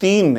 3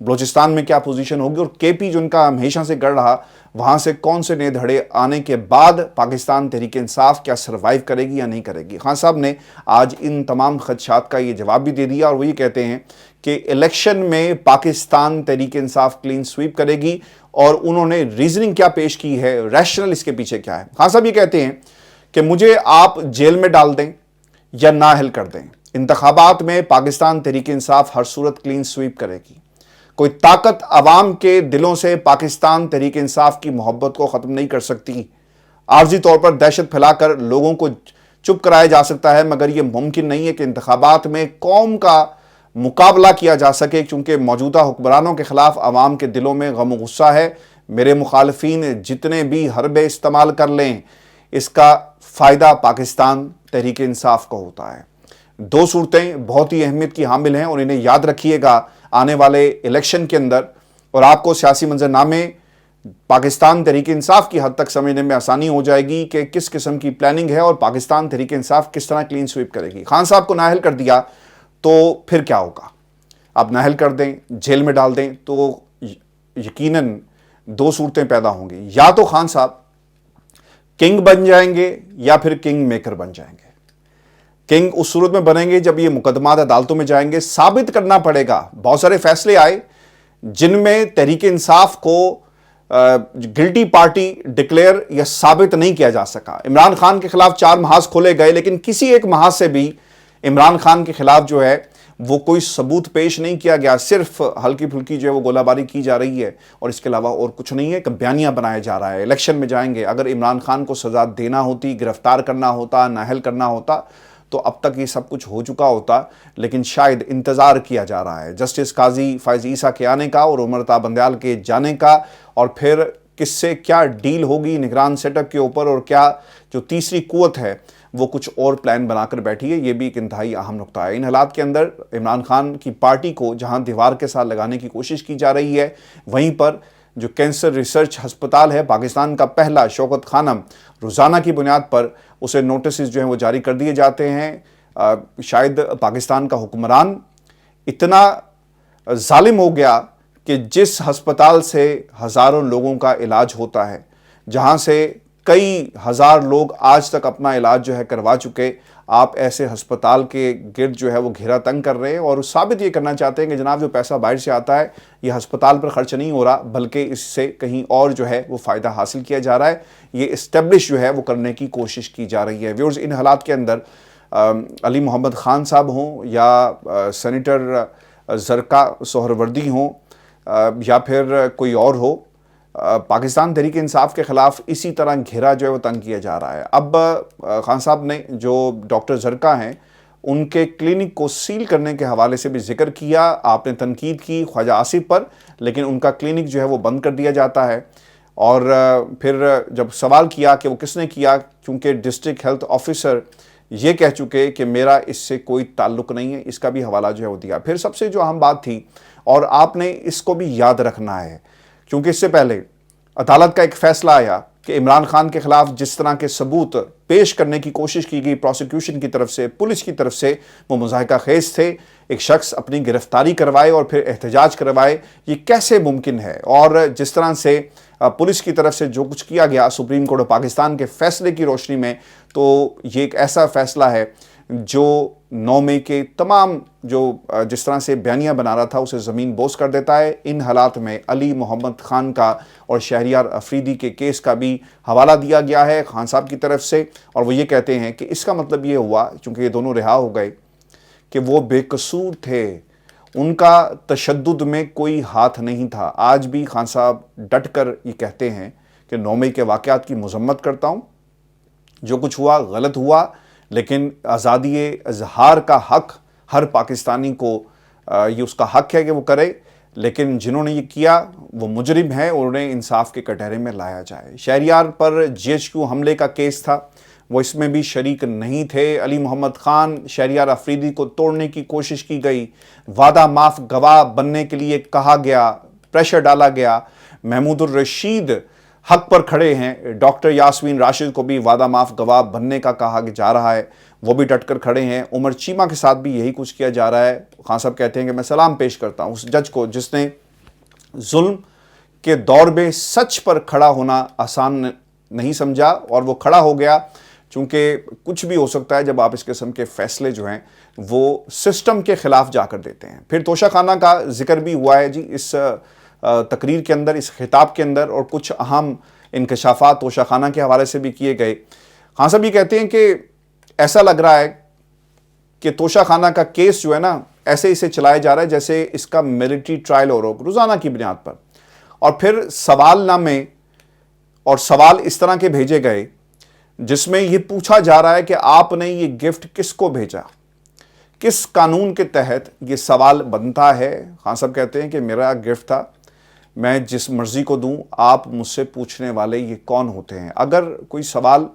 بلوچستان میں کیا پوزیشن ہوگی, اور کے پی جو ان کا ہمیشہ سے گڑ رہا وہاں سے کون سے نئے دھڑے آنے کے بعد پاکستان تحریک انصاف کیا سروائیو کرے گی یا نہیں کرے گی. خان صاحب نے آج ان تمام خدشات کا یہ جواب بھی دے دیا, اور وہ یہ کہتے ہیں کہ الیکشن میں پاکستان تحریک انصاف کلین سویپ کرے گی, اور انہوں نے ریزننگ کیا پیش کی ہے, ریشنل اس کے پیچھے کیا ہے. خان صاحب یہ کہتے ہیں کہ مجھے آپ جیل میں ڈال دیں یا نااہل کر دیں, انتخابات میں پاکستان تحریک انصاف ہر صورت کلین سویپ کرے گی. کوئی طاقت عوام کے دلوں سے پاکستان تحریک انصاف کی محبت کو ختم نہیں کر سکتی. عارضی طور پر دہشت پھیلا کر لوگوں کو چپ کرایا جا سکتا ہے, مگر یہ ممکن نہیں ہے کہ انتخابات میں قوم کا مقابلہ کیا جا سکے, کیونکہ موجودہ حکمرانوں کے خلاف عوام کے دلوں میں غم و غصہ ہے. میرے مخالفین جتنے بھی حربے استعمال کر لیں, اس کا فائدہ پاکستان تحریک انصاف کو ہوتا ہے. دو صورتیں بہت ہی اہمیت کی حامل ہیں, اور انہیں یاد رکھیے گا آنے والے الیکشن کے اندر, اور آپ کو سیاسی منظرنامے پاکستان تحریک انصاف کی حد تک سمجھنے میں آسانی ہو جائے گی کہ کس قسم کی پلاننگ ہے اور پاکستان تحریک انصاف کس طرح کلین سویپ کرے گی. خان صاحب کو نااہل کر دیا تو پھر کیا ہوگا؟ آپ نااہل کر دیں, جیل میں ڈال دیں تو یقیناً دو صورتیں پیدا ہوں گی. یا تو خان صاحب کنگ بن جائیں گے یا پھر کنگ میکر بن جائیں گے. کنگ اس صورت میں بنیں گے جب یہ مقدمات عدالتوں میں جائیں گے, ثابت کرنا پڑے گا. بہت سارے فیصلے آئے جن میں تحریک انصاف کو گلٹی پارٹی ڈکلیئر یا ثابت نہیں کیا جا سکا. عمران خان کے خلاف 4 محاذ کھولے گئے, لیکن کسی ایک محاذ سے بھی عمران خان کے خلاف جو ہے وہ کوئی ثبوت پیش نہیں کیا گیا. صرف ہلکی پھلکی جو ہے وہ گولہ باری کی جا رہی ہے, اور اس کے علاوہ اور کچھ نہیں ہے. کہ بیانیہ بنایا جا رہا ہے. الیکشن میں جائیں گے, اگر عمران خان کو سزا دینا ہوتی, گرفتار کرنا ہوتا, نااہل کرنا ہوتا, تو اب تک یہ سب کچھ ہو چکا ہوتا, لیکن شاید انتظار کیا جا رہا ہے جسٹس قاضی فائز عیسیٰ کے آنے کا اور عمر تا بندیال کے جانے کا, اور پھر کس سے کیا ڈیل ہوگی نگران سیٹ اپ کے اوپر, اور کیا جو تیسری قوت ہے وہ کچھ اور پلان بنا کر بیٹھی ہے. یہ بھی ایک انتہائی اہم نقطہ ہے. ان حالات کے اندر عمران خان کی پارٹی کو جہاں دیوار کے ساتھ لگانے کی کوشش کی جا رہی ہے, وہیں پر جو کینسر ریسرچ ہسپتال ہے پاکستان کا پہلا, شوکت خانم, روزانہ کی بنیاد پر اسے نوٹسز جو ہیں وہ جاری کر دیے جاتے ہیں. شاید پاکستان کا حکمران اتنا ظالم ہو گیا کہ جس ہسپتال سے ہزاروں لوگوں کا علاج ہوتا ہے, جہاں سے کئی ہزار لوگ آج تک اپنا علاج جو ہے کروا چکے, آپ ایسے ہسپتال کے گرد جو ہے وہ گھیرا تنگ کر رہے ہیں, اور ثابت یہ کرنا چاہتے ہیں کہ جناب جو پیسہ باہر سے آتا ہے یہ ہسپتال پر خرچ نہیں ہو رہا, بلکہ اس سے کہیں اور جو ہے وہ فائدہ حاصل کیا جا رہا ہے. یہ اسٹیبلش جو ہے وہ کرنے کی کوشش کی جا رہی ہے. ویورز, ان حالات کے اندر علی محمد خان صاحب ہوں یا سینیٹر زرقا سہروردی ہوں یا پھر کوئی اور ہو, پاکستان تحریک انصاف کے خلاف اسی طرح گھیرا جو ہے وہ تنگ کیا جا رہا ہے. اب خان صاحب نے جو ڈاکٹر زرقا ہیں ان کے کلینک کو سیل کرنے کے حوالے سے بھی ذکر کیا. آپ نے تنقید کی خواجہ آصف پر, لیکن ان کا کلینک جو ہے وہ بند کر دیا جاتا ہے. اور پھر جب سوال کیا کہ وہ کس نے کیا, کیونکہ ڈسٹرکٹ ہیلتھ آفیسر یہ کہہ چکے کہ میرا اس سے کوئی تعلق نہیں ہے, اس کا بھی حوالہ جو ہے وہ دیا. پھر سب سے جو اہم بات تھی, اور آپ نے اس کو بھی یاد رکھنا ہے, کیونکہ اس سے پہلے عدالت کا ایک فیصلہ آیا کہ عمران خان کے خلاف جس طرح کے ثبوت پیش کرنے کی کوشش کی گئی پروسیکیوشن کی طرف سے, پولیس کی طرف سے, وہ مضحکہ خیز تھے. ایک شخص اپنی گرفتاری کروائے اور پھر احتجاج کروائے, یہ کیسے ممکن ہے؟ اور جس طرح سے پولیس کی طرف سے جو کچھ کیا گیا سپریم کورٹ آف پاکستان کے فیصلے کی روشنی میں, تو یہ ایک ایسا فیصلہ ہے جو 9 مئی کے تمام جو جس طرح سے بیانیہ بنا رہا تھا اسے زمین بوس کر دیتا ہے. ان حالات میں علی محمد خان کا اور شہریار افریدی کے کیس کا بھی حوالہ دیا گیا ہے خان صاحب کی طرف سے, اور وہ یہ کہتے ہیں کہ اس کا مطلب یہ ہوا, چونکہ یہ دونوں رہا ہو گئے, کہ وہ بے قصور تھے, ان کا تشدد میں کوئی ہاتھ نہیں تھا. آج بھی خان صاحب ڈٹ کر یہ کہتے ہیں کہ 9 مئی کے واقعات کی مذمت کرتا ہوں, جو کچھ ہوا غلط ہوا, لیکن آزادی اظہار کا حق ہر پاکستانی کو یہ اس کا حق ہے کہ وہ کرے, لیکن جنہوں نے یہ کیا وہ مجرم ہیں اور انہیں انصاف کے کٹہرے میں لایا جائے. شہریار پر GHQ حملے کا کیس تھا, وہ اس میں بھی شریک نہیں تھے. علی محمد خان, شہریار افریدی کو توڑنے کی کوشش کی گئی, وعدہ معاف گواہ بننے کے لیے کہا گیا, پریشر ڈالا گیا. محمود الرشید حق پر کھڑے ہیں, ڈاکٹر یاسمین راشد کو بھی وعدہ معاف گواہ بننے کا کہا جا رہا ہے, وہ بھی ڈٹ کر کھڑے ہیں. عمر چیمہ کے ساتھ بھی یہی کچھ کیا جا رہا ہے. خان صاحب کہتے ہیں کہ میں سلام پیش کرتا ہوں اس جج کو جس نے ظلم کے دور میں سچ پر کھڑا ہونا آسان نہیں سمجھا اور وہ کھڑا ہو گیا، چونکہ کچھ بھی ہو سکتا ہے جب آپ اس قسم کے فیصلے جو ہیں وہ سسٹم کے خلاف جا کر دیتے ہیں۔ پھر توشہ خانہ کا ذکر بھی ہوا ہے جی اس تقریر کے اندر، اس خطاب کے اندر، اور کچھ اہم انکشافات توشہ خانہ کے حوالے سے بھی کیے گئے۔ خان صاحب یہ کہتے ہیں کہ ایسا لگ رہا ہے کہ توشہ خانہ کا کیس جو ہے نا ایسے اسے چلایا جا رہا ہے جیسے اس کا ملٹری ٹرائل ہو رہا، روزانہ کی بنیاد پر، اور پھر سوال نامے اور سوال اس طرح کے بھیجے گئے جس میں یہ پوچھا جا رہا ہے کہ آپ نے یہ گفٹ کس کو بھیجا، کس قانون کے تحت یہ سوال بنتا ہے۔ خان صاحب کہتے ہیں کہ میرا گفٹ تھا، میں جس مرضی کو دوں، آپ مجھ سے پوچھنے والے یہ کون ہوتے ہیں۔ اگر کوئی سوال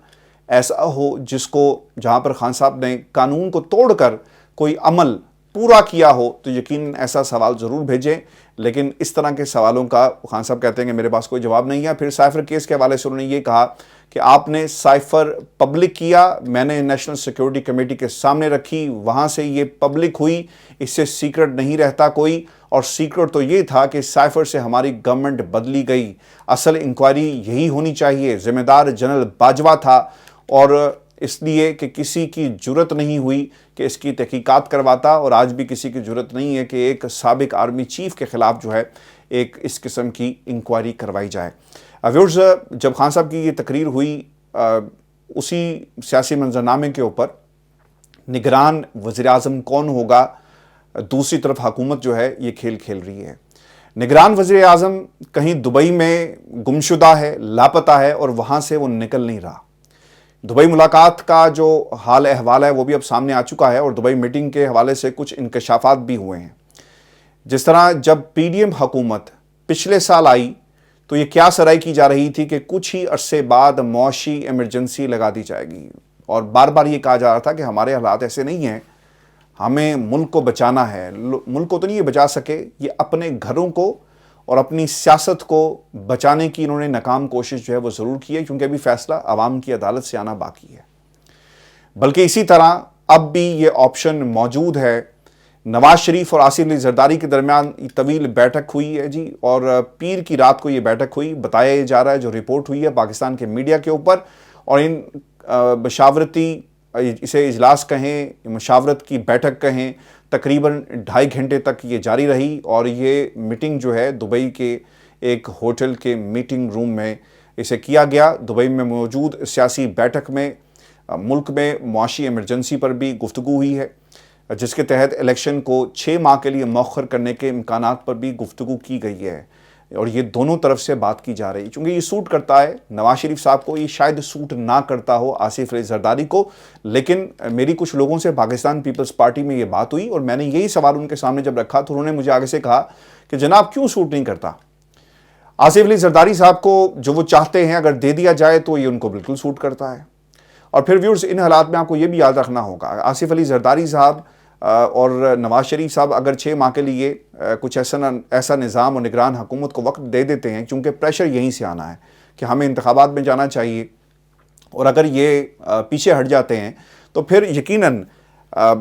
ایسا ہو جس کو جہاں پر خان صاحب نے قانون کو توڑ کر کوئی عمل پورا کیا ہو تو یقیناً ایسا سوال ضرور بھیجیں، لیکن اس طرح کے سوالوں کا خان صاحب کہتے ہیں کہ میرے پاس کوئی جواب نہیں ہے۔ پھر سائفر کیس کے حوالے سے انہوں نے یہ کہا کہ آپ نے سائفر پبلک کیا، میں نے نیشنل سیکیورٹی کمیٹی کے سامنے رکھی، وہاں سے یہ پبلک ہوئی، اس سے سیکرٹ نہیں رہتا کوئی، اور سیکرٹ تو یہ تھا کہ سائفر سے ہماری گورنمنٹ بدلی گئی، اصل انکوائری یہی ہونی چاہیے، ذمہ دار جنرل باجوہ تھا، اور اس لیے کہ کسی کی جرت نہیں ہوئی کہ اس کی تحقیقات کرواتا، اور آج بھی کسی کی جرت نہیں ہے کہ ایک سابق آرمی چیف کے خلاف جو ہے ایک اس قسم کی انکوائری کروائی جائے۔ ویورز، جب خان صاحب کی یہ تقریر ہوئی اسی سیاسی منظرنامے کے اوپر نگران وزیر اعظم کون ہوگا، دوسری طرف حکومت جو ہے یہ کھیل کھیل رہی ہے۔ نگران وزیر اعظم کہیں دبئی میں گمشدہ ہے، لاپتہ ہے، اور وہاں سے وہ نکل نہیں رہا۔ دبئی ملاقات کا جو حال احوال ہے وہ بھی اب سامنے آ چکا ہے، اور دبئی میٹنگ کے حوالے سے کچھ انکشافات بھی ہوئے ہیں۔ جس طرح جب پی ڈی ایم حکومت پچھلے سال آئی تو یہ کیا سرائی کی جا رہی تھی کہ کچھ ہی عرصے بعد معاشی ایمرجنسی لگا دی جائے گی، اور بار بار یہ کہا جا رہا تھا کہ ہمارے حالات ایسے نہیں ہیں، ہمیں ملک کو بچانا ہے۔ ملک کو تو نہیں یہ بچا سکے، یہ اپنے گھروں کو اور اپنی سیاست کو بچانے کی انہوں نے ناکام کوشش جو ہے وہ ضرور کی ہے، کیونکہ ابھی فیصلہ عوام کی عدالت سے آنا باقی ہے۔ بلکہ اسی طرح اب بھی یہ آپشن موجود ہے۔ نواز شریف اور آصف علی زرداری کے درمیان طویل بیٹھک ہوئی ہے جی، اور پیر کی رات کو یہ بیٹھک ہوئی، بتایا جا رہا ہے جو رپورٹ ہوئی ہے پاکستان کے میڈیا کے اوپر، اور ان مشاورتی اسے اجلاس کہیں، مشاورت کی بیٹھک کہیں، تقریباً 2.5 گھنٹے تک یہ جاری رہی، اور یہ میٹنگ جو ہے دبئی کے ایک ہوٹل کے میٹنگ روم میں اسے کیا گیا۔ دبئی میں موجود سیاسی بیٹھک میں ملک میں معاشی ایمرجنسی پر بھی گفتگو ہوئی ہے، جس کے تحت الیکشن کو 6 ماہ کے لیے مؤخر کرنے کے امکانات پر بھی گفتگو کی گئی ہے، اور یہ دونوں طرف سے بات کی جا رہی ہے۔ چونکہ یہ سوٹ کرتا ہے نواز شریف صاحب کو، یہ شاید سوٹ نہ کرتا ہو آصف علی زرداری کو، لیکن میری کچھ لوگوں سے پاکستان پیپلز پارٹی میں یہ بات ہوئی، اور میں نے یہی سوال ان کے سامنے جب رکھا تو انہوں نے مجھے آگے سے کہا کہ جناب کیوں سوٹ نہیں کرتا آصف علی زرداری صاحب کو، جو وہ چاہتے ہیں اگر دے دیا جائے تو یہ ان کو بالکل سوٹ کرتا ہے۔ اور پھر ویورز، ان حالات میں آپ کو یہ بھی یاد رکھنا ہوگا، آصف علی زرداری صاحب اور نواز شریف صاحب اگر 6 ماہ کے لیے کچھ ایسا نظام اور نگران حکومت کو وقت دے دیتے ہیں، کیونکہ پریشر یہیں سے آنا ہے کہ ہمیں انتخابات میں جانا چاہیے، اور اگر یہ پیچھے ہٹ جاتے ہیں تو پھر یقیناً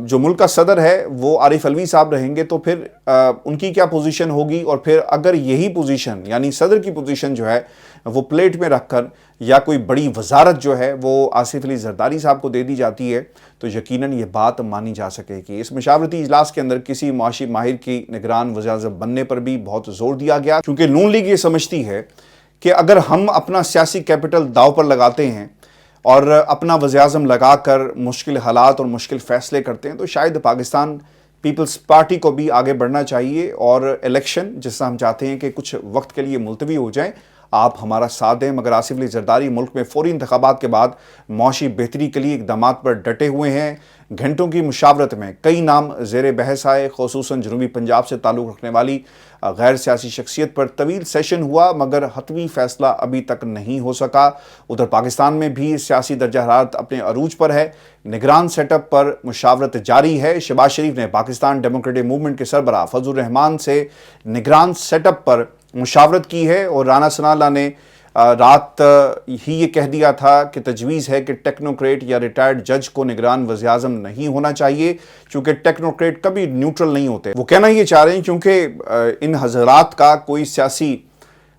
جو ملک کا صدر ہے وہ عارف علوی صاحب رہیں گے، تو پھر ان کی کیا پوزیشن ہوگی، اور پھر اگر یہی پوزیشن یعنی صدر کی پوزیشن جو ہے وہ پلیٹ میں رکھ کر یا کوئی بڑی وزارت جو ہے وہ آصف علی زرداری صاحب کو دے دی جاتی ہے تو یقیناً یہ بات مانی جا سکے گی۔ اس مشاورتی اجلاس کے اندر کسی معاشی ماہر کی نگران وزیر اعظم بننے پر بھی بہت زور دیا گیا، کیونکہ نون لیگ یہ سمجھتی ہے کہ اگر ہم اپنا سیاسی کیپٹل داؤ پر لگاتے ہیں اور اپنا وزیر اعظم لگا کر مشکل حالات اور مشکل فیصلے کرتے ہیں تو شاید پاکستان پیپلز پارٹی کو بھی آگے بڑھنا چاہیے، اور الیکشن جس سے ہم چاہتے ہیں کہ کچھ وقت کے لیے ملتوی ہو جائیں، آپ ہمارا ساتھ دیں۔ مگر آصف علی زرداری ملک میں فوری انتخابات کے بعد معاشی بہتری کے لیے اقدامات پر ڈٹے ہوئے ہیں۔ گھنٹوں کی مشاورت میں کئی نام زیر بحث آئے، خصوصاً جنوبی پنجاب سے تعلق رکھنے والی غیر سیاسی شخصیت پر طویل سیشن ہوا، مگر حتمی فیصلہ ابھی تک نہیں ہو سکا۔ ادھر پاکستان میں بھی سیاسی درجہ حرارت اپنے عروج پر ہے، نگران سیٹ اپ پر مشاورت جاری ہے۔ شہباز شریف نے پاکستان ڈیموکریٹک موومنٹ کے سربراہ فضل الرحمان سے نگران سیٹ اپ پر مشاورت کی ہے، اور رانا ثناء اللہ نے رات ہی یہ کہہ دیا تھا کہ تجویز ہے کہ ٹیکنوکریٹ یا ریٹائرڈ جج کو نگران وزیر اعظم نہیں ہونا چاہیے، چونکہ ٹیکنوکریٹ کبھی نیوٹرل نہیں ہوتے۔ وہ کہنا یہ چاہ رہے ہیں کیونکہ ان حضرات کا کوئی سیاسی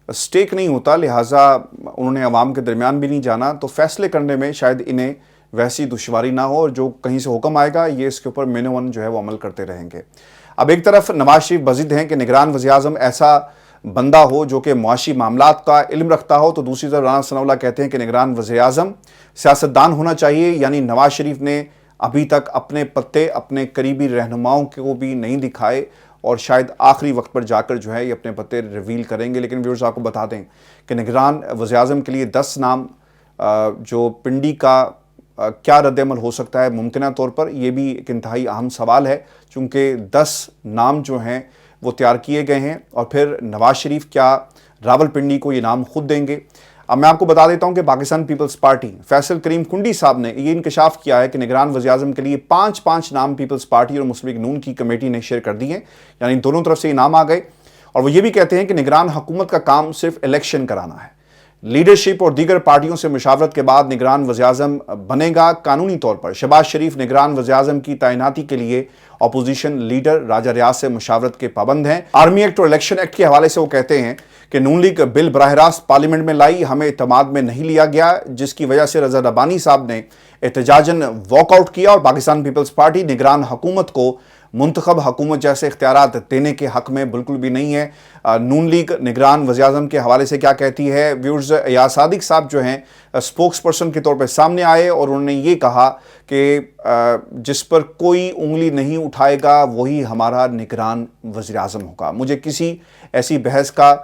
سٹیک نہیں ہوتا، لہٰذا انہوں نے عوام کے درمیان بھی نہیں جانا، تو فیصلے کرنے میں شاید انہیں ویسی دشواری نہ ہو، اور جو کہیں سے حکم آئے گا یہ اس کے اوپر مینوون جو ہے وہ عمل کرتے رہیں گے۔ اب ایک طرف نواز شریف بضد ہیں کہ نگران وزیر اعظم ایسا بندہ ہو جو کہ معاشی معاملات کا علم رکھتا ہو، تو دوسری طرف رانا ثناء اللہ کہتے ہیں کہ نگران وزیر اعظم سیاستدان ہونا چاہیے، یعنی نواز شریف نے ابھی تک اپنے پتے اپنے قریبی رہنماؤں کو بھی نہیں دکھائے، اور شاید آخری وقت پر جا کر جو ہے یہ اپنے پتے ریویل کریں گے۔ لیکن ویورز آپ کو بتا دیں کہ نگران وزیر اعظم کے لیے 10 نام جو پنڈی کا کیا رد عمل ہو سکتا ہے ممکنہ طور پر، یہ بھی ایک انتہائی اہم سوال ہے، چونکہ 10 نام جو ہیں وہ تیار کیے گئے ہیں، اور پھر نواز شریف کیا راول پنڈی کو یہ نام خود دیں گے؟ اب میں آپ کو بتا دیتا ہوں کہ پاکستان پیپلز پارٹی فیصل کریم کنڈی صاحب نے یہ انکشاف کیا ہے کہ نگران وزیر اعظم کے لیے 5 نام پیپلز پارٹی اور مسلم لیگ نون کی کمیٹی نے شیئر کر دی ہیں، یعنی دونوں طرف سے یہ نام آ گئے، اور وہ یہ بھی کہتے ہیں کہ نگران حکومت کا کام صرف الیکشن کرانا ہے۔ لیڈرشپ اور دیگر پارٹیوں سے مشاورت کے بعد نگران وزیر اعظم بنے گا۔ قانونی طور پر شہباز شریف نگران وزیر اعظم کی تعیناتی کے لیے اپوزیشن لیڈر راجہ ریاض سے مشاورت کے پابند ہیں۔ آرمی ایکٹ اور الیکشن ایکٹ کے حوالے سے وہ کہتے ہیں کہ نون لیگ بل براہ راست پارلیمنٹ میں لائی، ہمیں اعتماد میں نہیں لیا گیا، جس کی وجہ سے رضا ربانی صاحب نے احتجاجاً واک آؤٹ کیا، اور پاکستان پیپلز پارٹی نگران حکومت کو منتخب حکومت جیسے اختیارات دینے کے حق میں بالکل بھی نہیں ہے۔ نون لیگ نگران وزیر اعظم کے حوالے سے کیا کہتی ہے؟ ویورز، ایاز صادق صاحب جو ہیں اسپوکس پرسن کے طور پہ سامنے آئے، اور انہوں نے یہ کہا کہ جس پر کوئی انگلی نہیں اٹھائے گا وہی ہمارا نگران وزیر اعظم ہوگا۔ مجھے کسی ایسی بحث کا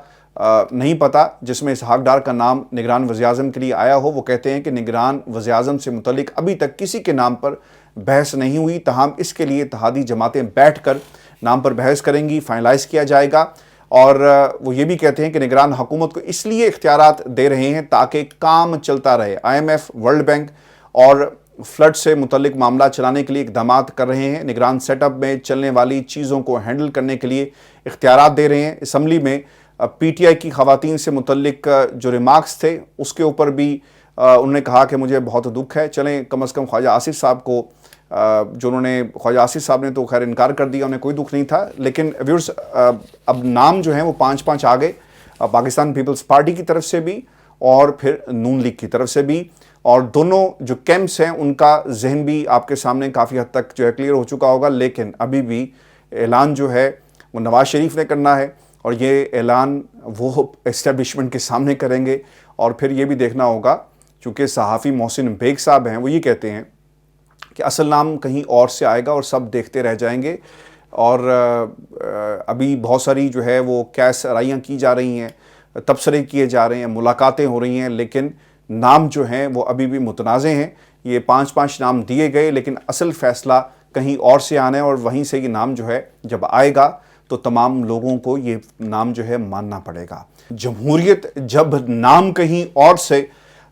نہیں پتا جس میں اسحاق ڈار کا نام نگران وزیر اعظم کے لیے آیا ہو۔ وہ کہتے ہیں کہ نگران وزیر اعظم سے متعلق ابھی تک کسی کے نام پر بحث نہیں ہوئی، تاہم اس کے لیے اتحادی جماعتیں بیٹھ کر نام پر بحث کریں گی، فائنلائز کیا جائے گا۔ اور وہ یہ بھی کہتے ہیں کہ نگران حکومت کو اس لیے اختیارات دے رہے ہیں تاکہ کام چلتا رہے۔ IMF، ورلڈ بینک اور فلڈ سے متعلق معاملات چلانے کے لیے اقدامات کر رہے ہیں۔ نگران سیٹ اپ میں چلنے والی چیزوں کو ہینڈل کرنے کے لیے اختیارات دے رہے ہیں۔ اسمبلی میں PTI کی خواتین سے متعلق جو ریمارکس تھے اس کے اوپر بھی انہوں نے کہا کہ مجھے بہت دکھ ہے۔ چلیں کم از کم خواجہ آصف صاحب کو جو انہوں نے خواجہ آصف صاحب نے تو خیر انکار کر دیا، انہیں کوئی دکھ نہیں تھا، لیکن ویورز اب نام جو ہیں وہ 5 آ گئے پاکستان پیپلز پارٹی کی طرف سے بھی اور پھر نون لیگ کی طرف سے بھی، اور دونوں جو کیمپس ہیں ان کا ذہن بھی آپ کے سامنے کافی حد تک جو ہے کلیئر ہو چکا ہوگا، لیکن ابھی بھی اعلان جو ہے وہ نواز شریف نے کرنا ہے، اور یہ اعلان وہ اسٹیبلشمنٹ کے سامنے کریں گے، اور پھر یہ بھی دیکھنا ہوگا چونکہ صحافی محسن بیگ صاحب ہیں وہ یہ کہتے ہیں کہ اصل نام کہیں اور سے آئے گا اور سب دیکھتے رہ جائیں گے، اور ابھی بہت ساری جو ہے وہ کیس رائیاں کی جا رہی ہیں، تبصرے کیے جا رہے ہیں، ملاقاتیں ہو رہی ہیں، لیکن نام جو ہیں وہ ابھی بھی متنازع ہیں۔ یہ 5 نام دیے گئے، لیکن اصل فیصلہ کہیں اور سے آنا ہے، اور وہیں سے یہ نام جو ہے جب آئے گا تو تمام لوگوں کو یہ نام جو ہے ماننا پڑے گا۔ جمہوریت جب نام کہیں اور سے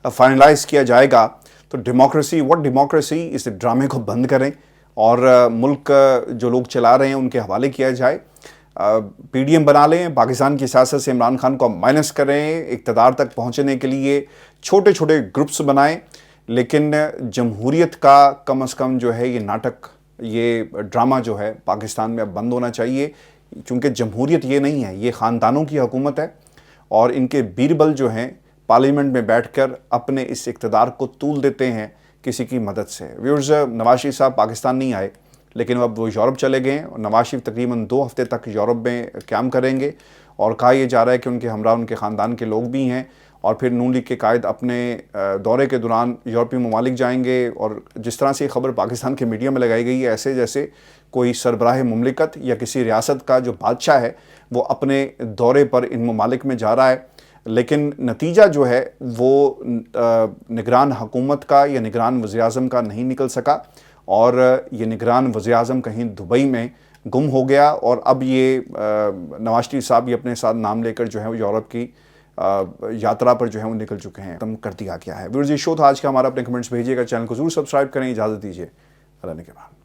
فائنلائز کیا جائے گا تو ڈیموکریسی اس ڈرامے کو بند کریں، اور ملک جو لوگ چلا رہے ہیں ان کے حوالے کیا جائے۔ PDM بنا لیں، پاکستان کی سیاست سے عمران خان کو مائنس کریں، اقتدار تک پہنچنے کے لیے چھوٹے گروپس بنائیں، لیکن جمہوریت کا کم از کم جو ہے یہ ناٹک، یہ ڈرامہ جو ہے پاکستان میں اب بند ہونا چاہیے، چونکہ جمہوریت یہ نہیں ہے، یہ خاندانوں کی حکومت ہے، اور ان کے بیربل جو ہیں پارلیمنٹ میں بیٹھ کر اپنے اس اقتدار کو طول دیتے ہیں کسی کی مدد سے۔ ویورز، نواز شریف صاحب پاکستان نہیں آئے، لیکن اب وہ یورپ چلے گئے ہیں، اور نواز شریف تقریباً 2 ہفتے تک یورپ میں قیام کریں گے، اور کہا یہ جا رہا ہے کہ ان کے ہمراہ ان کے خاندان کے لوگ بھی ہیں، اور پھر نون لیگ کے قائد اپنے دورے کے دوران یورپی ممالک جائیں گے، اور جس طرح سے یہ خبر پاکستان کے میڈیا میں لگائی گئی ہے ایسے جیسے کوئی سربراہ مملکت یا کسی ریاست کا جو بادشاہ ہے وہ اپنے دورے پر ان ممالک میں جا رہا ہے، لیکن نتیجہ جو ہے وہ نگران حکومت کا یا نگران وزیر اعظم کا نہیں نکل سکا، اور یہ نگران وزیر اعظم کہیں دبئی میں گم ہو گیا، اور اب یہ نواز شریف صاحب یہ اپنے ساتھ نام لے کر جو ہے وہ یورپ کی یاترا پر جو ہے وہ نکل چکے ہیں، ختم کر دیا گیا ہے۔ ویورز، یہ شو تھا آج کا ہمارا، اپنے کمنٹس بھیجیے گا، چینل کو ضرور سبسکرائب کریں، اجازت دیجیے، اللہ نے کے بعد۔